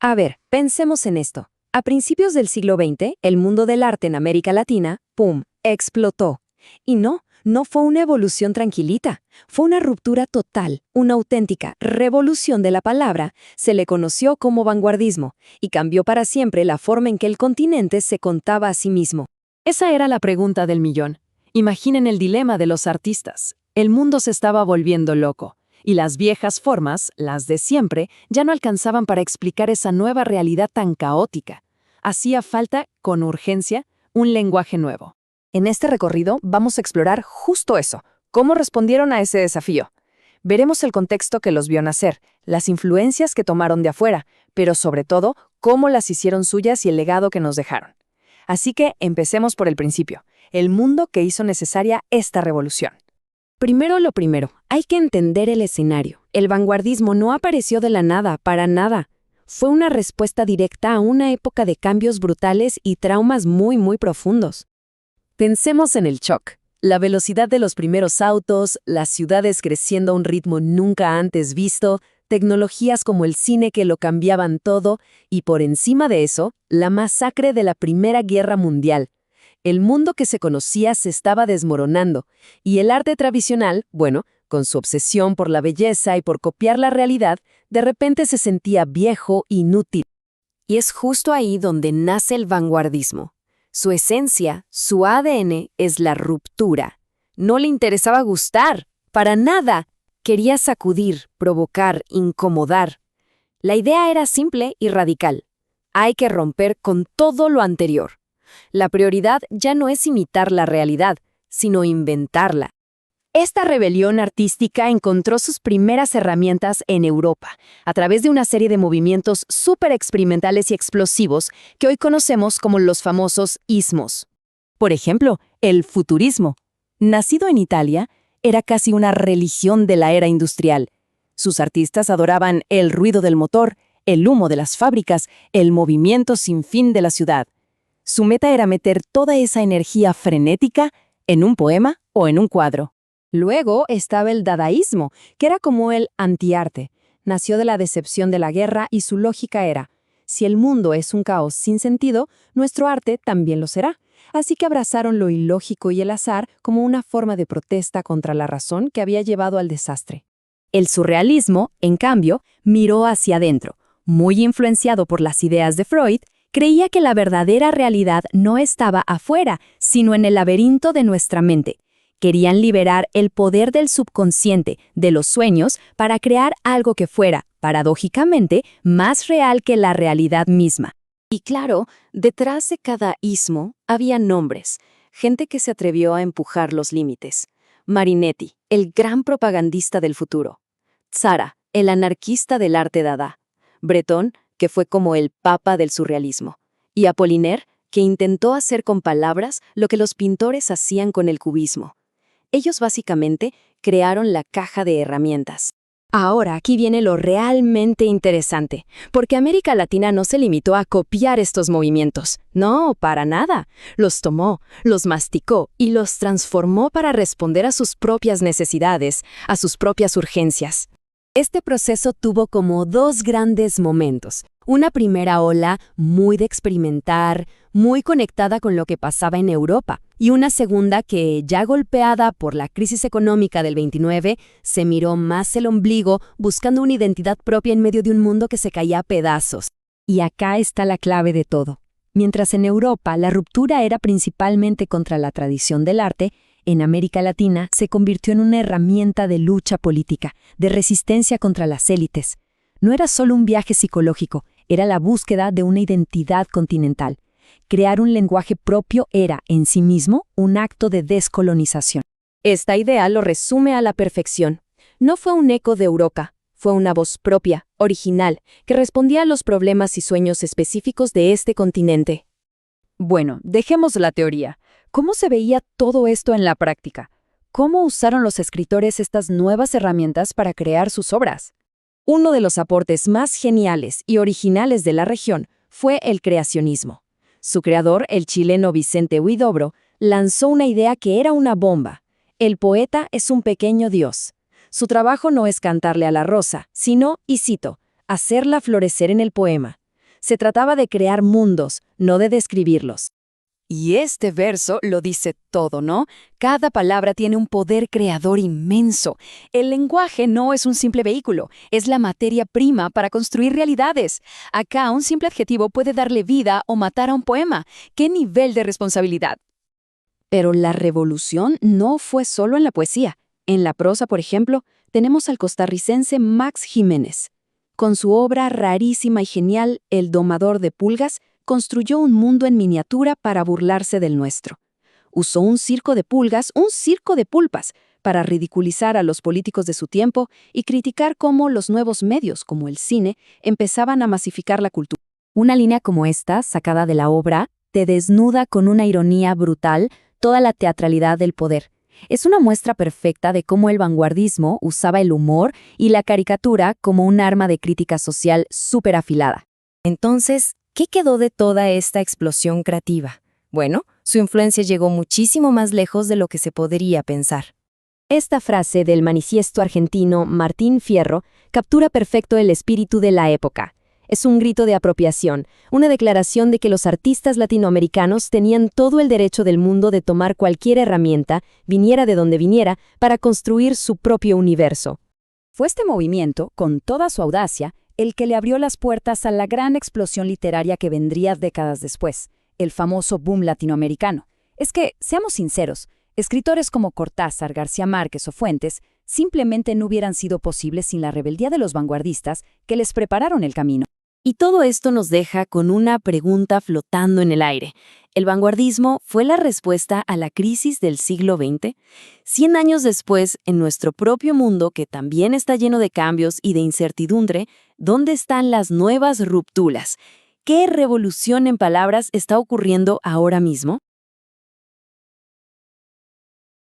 A ver, pensemos en esto. A principios del siglo XX, el mundo del arte en América Latina, ¡pum!, explotó. Y no fue una evolución tranquilita, fue una ruptura total, una auténtica revolución de la palabra. Se le conoció como vanguardismo y cambió para siempre la forma en que el continente se contaba a sí mismo. Esa era la pregunta del millón. Imaginen el dilema de los artistas. El mundo se estaba volviendo loco, y las viejas formas, las de siempre, ya no alcanzaban para explicar esa nueva realidad tan caótica. Hacía falta, con urgencia, un lenguaje nuevo. En este recorrido vamos a explorar justo eso, cómo respondieron a ese desafío. Veremos el contexto que los vio nacer, las influencias que tomaron de afuera, pero sobre todo, cómo las hicieron suyas y el legado que nos dejaron. Así que empecemos por el principio, el mundo que hizo necesaria esta revolución. Primero lo primero, hay que entender el escenario. El vanguardismo no apareció de la nada, para nada. Fue una respuesta directa a una época de cambios brutales y traumas muy profundos. Pensemos en el shock, la velocidad de los primeros autos, las ciudades creciendo a un ritmo nunca antes visto, tecnologías como el cine que lo cambiaban todo, y por encima de eso, la masacre de la Primera Guerra Mundial. El mundo que se conocía se estaba desmoronando, y el arte tradicional, bueno, con su obsesión por la belleza y por copiar la realidad, de repente se sentía viejo, inútil. Y es justo ahí donde nace el vanguardismo. Su esencia, su ADN, es la ruptura. No le interesaba gustar, para nada. Quería sacudir, provocar, incomodar. La idea era simple y radical. Hay que romper con todo lo anterior. La prioridad ya no es imitar la realidad, sino inventarla. Esta rebelión artística encontró sus primeras herramientas en Europa, a través de una serie de movimientos súper experimentales y explosivos que hoy conocemos como los famosos ismos. Por ejemplo, el futurismo. Nacido en Italia, era casi una religión de la era industrial. Sus artistas adoraban el ruido del motor, el humo de las fábricas, el movimiento sin fin de la ciudad. Su meta era meter toda esa energía frenética en un poema o en un cuadro. Luego estaba el dadaísmo, que era como el antiarte. Nació de la decepción de la guerra y su lógica era: si el mundo es un caos sin sentido, nuestro arte también lo será. Así que abrazaron lo ilógico y el azar como una forma de protesta contra la razón que había llevado al desastre. El surrealismo, en cambio, miró hacia adentro. Muy influenciado por las ideas de Freud, creía que la verdadera realidad no estaba afuera, sino en el laberinto de nuestra mente. Querían liberar el poder del subconsciente, de los sueños, para crear algo que fuera, paradójicamente, más real que la realidad misma. Y claro, detrás de cada ismo había nombres, gente que se atrevió a empujar los límites. Marinetti, el gran propagandista del futuro. Tzara, el anarquista del arte dada. Breton, que fue como el papa del surrealismo. Y Apollinaire, que intentó hacer con palabras lo que los pintores hacían con el cubismo. Ellos básicamente crearon la caja de herramientas. Ahora aquí viene lo realmente interesante, porque América Latina no se limitó a copiar estos movimientos. No, para nada. Los tomó, los masticó y los transformó para responder a sus propias necesidades, a sus propias urgencias. Este proceso tuvo como dos grandes momentos. Una primera ola muy de experimentar, muy conectada con lo que pasaba en Europa, y una segunda que, ya golpeada por la crisis económica del 29, se miró más el ombligo buscando una identidad propia en medio de un mundo que se caía a pedazos. Y acá está la clave de todo. Mientras en Europa la ruptura era principalmente contra la tradición del arte, en América Latina se convirtió en una herramienta de lucha política, de resistencia contra las élites. No era solo un viaje psicológico, era la búsqueda de una identidad continental. Crear un lenguaje propio era, en sí mismo, un acto de descolonización. Esta idea lo resume a la perfección. No fue un eco de Europa, fue una voz propia, original, que respondía a los problemas y sueños específicos de este continente. Bueno, dejemos la teoría. ¿Cómo se veía todo esto en la práctica? ¿Cómo usaron los escritores estas nuevas herramientas para crear sus obras? Uno de los aportes más geniales y originales de la región fue el creacionismo. Su creador, el chileno Vicente Huidobro, lanzó una idea que era una bomba. El poeta es un pequeño dios. Su trabajo no es cantarle a la rosa, sino, y cito, hacerla florecer en el poema. Se trataba de crear mundos, no de describirlos. Y este verso lo dice todo, ¿no? Cada palabra tiene un poder creador inmenso. El lenguaje no es un simple vehículo, es la materia prima para construir realidades. Acá un simple adjetivo puede darle vida o matar a un poema. ¡Qué nivel de responsabilidad! Pero la revolución no fue solo en la poesía. En la prosa, por ejemplo, tenemos al costarricense Max Jiménez. Con su obra rarísima y genial, El domador de pulgas, construyó un mundo en miniatura para burlarse del nuestro. Usó un circo de pulgas, un circo de pulpas, para ridiculizar a los políticos de su tiempo y criticar cómo los nuevos medios, como el cine, empezaban a masificar la cultura. Una línea como esta, sacada de la obra, te desnuda con una ironía brutal toda la teatralidad del poder. Es una muestra perfecta de cómo el vanguardismo usaba el humor y la caricatura como un arma de crítica social súper afilada. Entonces, ¿qué quedó de toda esta explosión creativa? Bueno, su influencia llegó muchísimo más lejos de lo que se podría pensar. Esta frase del manifiesto argentino Martín Fierro captura perfecto el espíritu de la época. Es un grito de apropiación, una declaración de que los artistas latinoamericanos tenían todo el derecho del mundo de tomar cualquier herramienta, viniera de donde viniera, para construir su propio universo. Fue este movimiento, con toda su audacia, el que le abrió las puertas a la gran explosión literaria que vendría décadas después, el famoso boom latinoamericano. Es que, seamos sinceros, escritores como Cortázar, García Márquez o Fuentes simplemente no hubieran sido posibles sin la rebeldía de los vanguardistas que les prepararon el camino. Y todo esto nos deja con una pregunta flotando en el aire. ¿El vanguardismo fue la respuesta a la crisis del siglo XX? 100 años después, en nuestro propio mundo, que también está lleno de cambios y de incertidumbre, ¿dónde están las nuevas rupturas? ¿Qué revolución en palabras está ocurriendo ahora mismo?